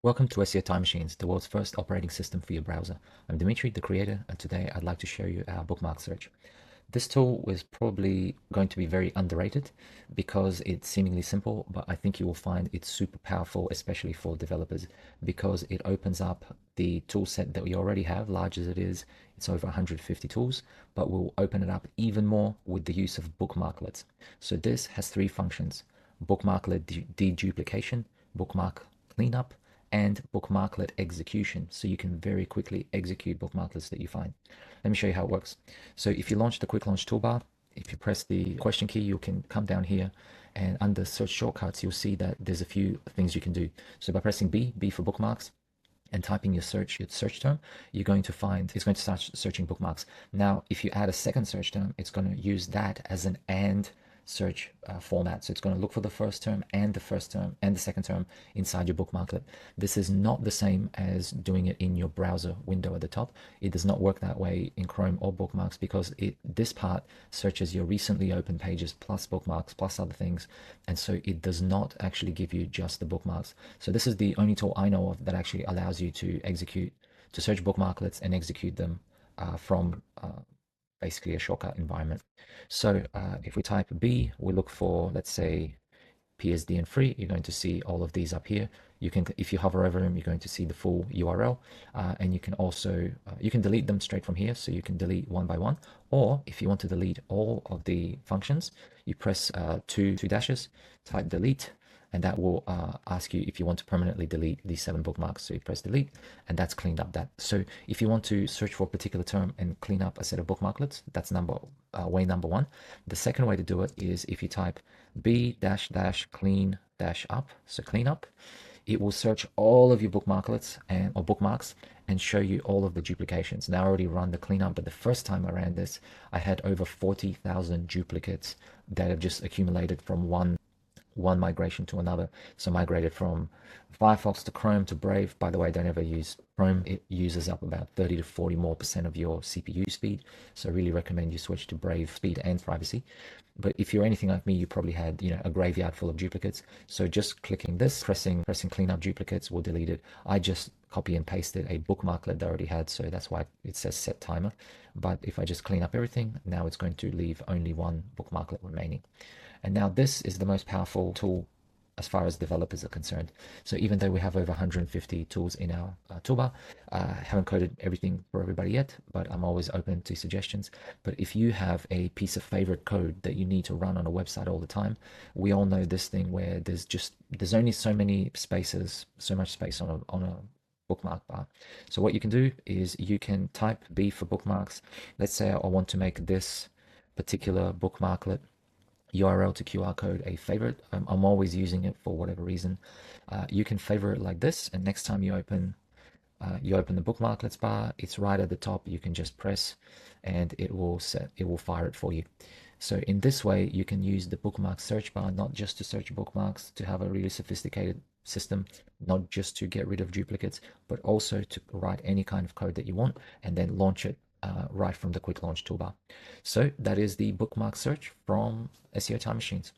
Welcome to SEO Time Machines, the world's first operating system for your browser. I'm Dimitri, the creator, and today I'd like to show you our bookmark search. This tool is probably going to be very underrated because it's seemingly simple, but I think you will find it's super powerful, especially for developers, because it opens up the tool set that we already have, large as it is. It's over 150 tools, but we'll open it up even more with the use of bookmarklets. So this has three functions: bookmarklet deduplication, bookmark cleanup, and bookmarklet execution, so you can very quickly execute bookmarklets that you find. Let me show you how it works. So if you launch the quick launch toolbar, if you press the question key, you can come down here, and under search shortcuts, you'll see that there's a few things you can do. So by pressing B for bookmarks, and typing your search term, you're going to find it's going to start searching bookmarks. Now, if you add a second search term, it's going to use that as an and search format. So it's going to look for the first term and the second term inside your bookmarklet. This is not the same as doing it in your browser window at the top. It does not work that way in Chrome or Bookmarks because this part searches your recently opened pages plus bookmarks plus other things, and so it does not actually give you just the bookmarks. So this is the only tool I know of that actually allows you to search bookmarklets and execute them from basically a shortcut environment. So if we type B, we look for, let's say, PSD and free. You're going to see all of these up here. You can, if you hover over them, you're going to see the full URL, and you can also you can delete them straight from here. So you can delete one by one, or if you want to delete all of the functions, you press two dashes, type delete, and that will ask you if you want to permanently delete these 7 bookmarks. So you press delete, and that's cleaned up that. So if you want to search for a particular term and clean up a set of bookmarklets, that's way number one. The second way to do it is if you type b -- clean -up, so clean up, it will search all of your bookmarklets or bookmarks and show you all of the duplications. Now I already run the cleanup, but the first time I ran this, I had over 40,000 duplicates that have just accumulated from one migration to another. So migrated from Firefox to Chrome to Brave. By the way, don't ever use Chrome. It uses up about 30 to 40 more % of your CPU speed. So I really recommend you switch to Brave speed and privacy. But if you're anything like me, you probably had, a graveyard full of duplicates. So just clicking this, pressing clean up duplicates will delete it. I just copy and pasted a bookmarklet that I already had, so that's why it says set timer. But if I just clean up everything, now it's going to leave only one bookmarklet remaining. And now this is the most powerful tool as far as developers are concerned. So even though we have over 150 tools in our toolbar, I haven't coded everything for everybody yet, but I'm always open to suggestions. But if you have a piece of favorite code that you need to run on a website all the time, we all know this thing where there's only so many spaces, so much space on a bookmark bar. So what you can do is you can type B for bookmarks. Let's say I want to make this particular bookmarklet URL to QR code a favorite. I'm always using it for whatever reason. You can favorite it like this, and next time you open the bookmarklets bar, it's right at the top. You can just press, and it will fire it for you. So in this way, you can use the bookmark search bar not just to search bookmarks, to have a really sophisticated system, not just to get rid of duplicates, but also to write any kind of code that you want and then launch it right from the quick launch toolbar. So that is the bookmark search from SEO Time Machines.